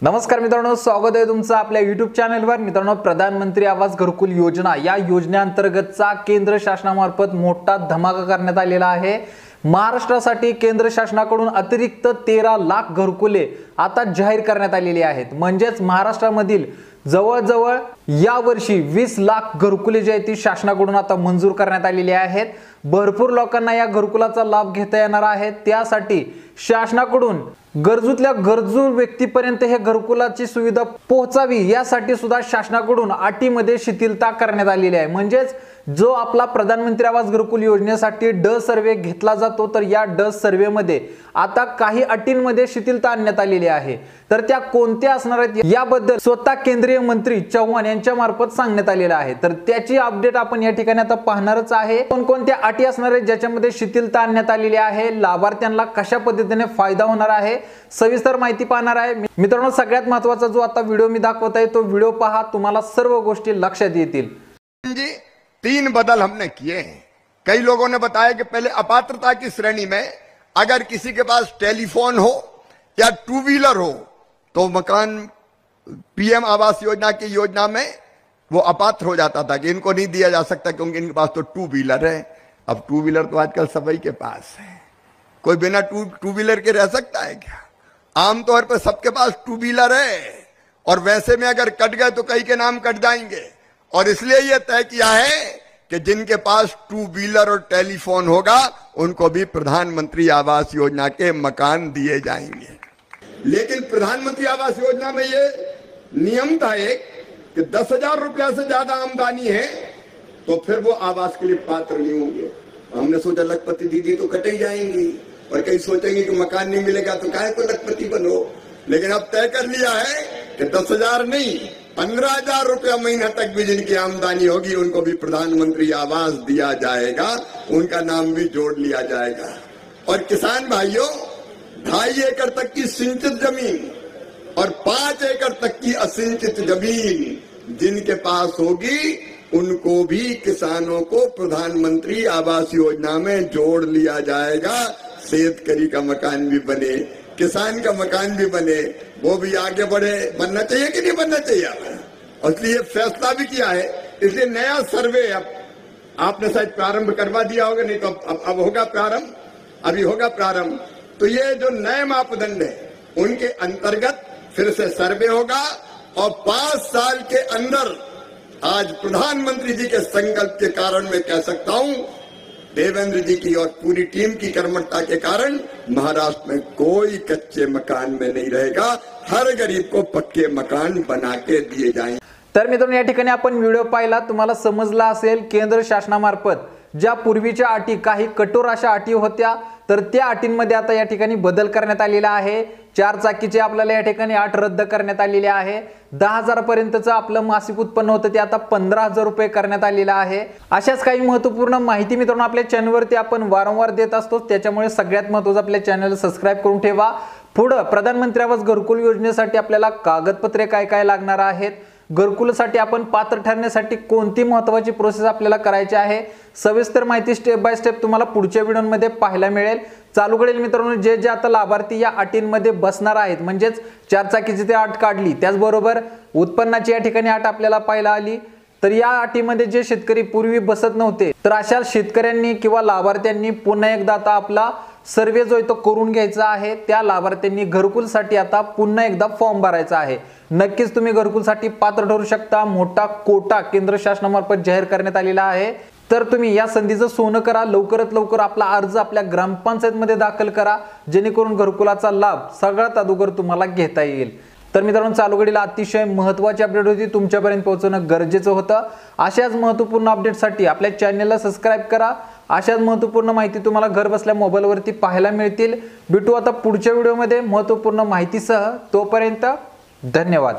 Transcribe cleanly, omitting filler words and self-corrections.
नमस्कार मित्रांनो, स्वागत आहे तुमचं आपल्या YouTube चॅनलवर। मित्रांनो, प्रधानमंत्री आवास घरकुल योजना या योजनेअंतर्गतचा केंद्र शासनामार्फत मोठा धमाका करण्यात आलेला आहे। महाराष्ट्रासाठी केंद्र शासनाकडून अतिरिक्त 13 लाख घरकुले आता जाहीर करण्यात आलेली आहेत। म्हणजेच महाराष्ट्रामधील जवळजवळ या वर्षी 20 लाख घरकुले जे आहेत ती शासनाकडून आता मंजूर करण्यात आलेली आहेत। भरपूर लोकांना या घरकुलाचा लाभ घेता येणार आहे। त्यासाठी शासनाकडून गरजू व्यक्तीपर्यंत हे घरकुलाची सुविधा पोहोचावी यासाठी सुद्धा शासनाकडून अटीमध्ये शिथिलता करण्यात आलेली आहे। म्हणजेच जो आपला प्रधानमंत्री आवास घरकुल योजनेसाठी ड सर्वे घेतला जातो, तर या ड सर्वे मध्ये आता काही अटींमध्ये शिथिलता आणण्यात आलेली आहे। तर त्या कोणत्या असणार आहेत याबद्दल स्वतः केंद्रीय मंत्री चव्हाण यांच्या मार्फत सांगण्यात आलेलं आहे। तर त्याची अपडेट आपण या ठिकाणी आता पाहणारच आहे। कोणकोणत्या अटी असणार आहेत ज्याच्यामध्ये शिथिलता आणण्यात आलेली आहे, लाभार्थ्यांना कशा पद्धतीने फायदा होणार आहे, सविस्तर माहिती पाहणार आहे। मित्रांनो, सगळ्यात महत्त्वाचा जो आता व्हिडिओ मी दाखवत आहे तो व्हिडिओ पहा, तुम्हाला सर्व गोष्टी लक्षात येतील। जी 3 बदल हमने किए हैं। कई लोगों ने बताया कि पहले अपात्रता की श्रेणी में अगर किसी के पास टेलीफोन हो या 2 व्हीलर हो तो मकान पीएम आवास योजना की योजना में वो अपात्र हो जाता था कि इनको नहीं दिया जा सकता क्योंकि इनके पास तो 2 व्हीलर है। अब 2 व्हीलर तो आजकल सभी के पास है। कोई बिना टू व्हीलर के रह सकता है क्या? आमतौर पर सबके पास 2 व्हीलर है और वैसे में अगर कट गए तो कई के नाम कट जाएंगे। और इसलिए यह तय किया है कि जिनके पास 2 व्हीलर और टेलीफोन होगा उनको भी प्रधानमंत्री आवास योजना के मकान दिए जाएंगे। लेकिन प्रधानमंत्री आवास योजना में ये नियम था एक कि 10,000 रुपया से ज्यादा आमदनी है तो फिर वो आवास के लिए पात्र नहीं होंगे। हमने सोचा लखपति दीदी तो कट ही जाएंगी और कई सोचेंगे कि मकान नहीं मिलेगा तो काहे को लखपति बनो। लेकिन अब तय कर लिया है कि 10,000 नहीं 15,000 रुपया महीना तक भी जिनकी आमदनी होगी उनको भी प्रधानमंत्री आवास दिया जाएगा, उनका नाम भी जोड़ लिया जाएगा। और किसान भाइयों, 2.5 एकड़ तक की सिंचित जमीन और 5 एकड़ तक की असिंचित जमीन जिनके पास होगी उनको भी किसानों को प्रधानमंत्री आवास योजना में जोड़ लिया जाएगा। शेतकरी का मकान भी बने, किसान का मकान भी बने, वो भी आगे बढ़े। बनना चाहिए कि नहीं बनना चाहिए? और इसलिए फैसला भी किया है। इसलिए नया सर्वे अब आपने शायद प्रारंभ करवा दिया होगा, नहीं तो अब होगा प्रारंभ, अभी होगा प्रारंभ। तो ये जो नए मापदंड है उनके अंतर्गत फिर से सर्वे होगा और 5 साल के अंदर आज प्रधानमंत्री जी के संकल्प के कारण मैं कह सकता हूं, देवेंद्र जी की और पूरी टीम की कर्मठता के कारण महाराष्ट्र में कोई कच्चे मकान में नहीं रहेगा। हर गरीब को पक्के मकान बना के दिए जाएंगे। तर मित्रांनो, या ठिकाणी आपण व्हिडिओ पाहिला, तुम्हाला समजला असेल केंद्र शासनामार्फत ज्या पूर्वीच्या अटी काही कठोर अशा अटी होत्या, तर त्या अटींमध्ये आता या ठिकाणी बदल करण्यात आलेला आहे। 4 चाकीचे आपल्याला या ठिकाणी अट रद्द करण्यात आलेली आहे। 10,000 पर्यंतचं आपलं मासिक उत्पन्न होतं ते आता 15,000 रुपये करण्यात आलेलं आहे। अशाच काही महत्त्वपूर्ण माहिती मित्रांनो आपल्या चॅनलवरती आपण वारंवार देत असतो, त्याच्यामुळे सगळ्यात महत्त्वाचं आपल्या चॅनलला सबस्क्राइब करून ठेवा। पुढे प्रधानमंत्री आवास घरकुल योजनेसाठी आपल्याला कागदपत्रे काय काय लागणार आहेत, घरकुलासाठी आपण पात्र ठरण्यासाठी कोणती महत्त्वाची प्रोसेस आपल्याला करायची आहे, सविस्तर माहिती स्टेप बाय स्टेप तुम्हाला पुढच्या व्हिडिओमध्ये पाहायला मिळेल। चालू करेल मित्रांनो, जे आता लाभार्थी या अटींमध्ये बसणार आहेत, म्हणजेच 4 चाकीची ते अट काढली, त्याचबरोबर उत्पन्नाची या ठिकाणी अट आपल्याला पाहायला आली, तर या अटीमध्ये जे शेतकरी पूर्वी बसत नव्हते तर अशा शेतकऱ्यांनी किंवा लाभार्थ्यांनी पुन्हा एकदा आता आपला सर्वे जो तो करून घ्यायचा आहे। त्या लाभार्थ्यांनी घरकुलसाठी आता पुन्हा एकदा फॉर्म भरायचा आहे। नक्कीच तुम्ही घरकुलसाठी पात्र ठरू शकता। मोठा कोटा केंद्र शासनामार्फत जाहीर करण्यात आलेला आहे। तर तुम्ही या संधीचं सोनं करा, लवकरात लवकर आपला अर्ज आपल्या ग्रामपंचायत मध्ये दाखल करा, जेणेकरून घरकुलाचा लाभ सगळ्यात अगोदर तुम्हाला घेता येईल। तर मित्रांनो, चालू घडीला अतिशय महत्त्वाची अपडेट होती, तुमच्यापर्यंत पोहोचवणं गरजेचं होतं। अशाच महत्त्वपूर्ण अपडेटसाठी आपल्या चॅनलला सबस्क्राइब करा। अशाच महत्त्वपूर्ण माहिती तुम्हाला घर बसल्या मोबाईलवरती पाहायला मिळतील। भेटू आता पुढच्या व्हिडिओमध्ये महत्त्वपूर्ण माहितीसह। तोपर्यंत धन्यवाद।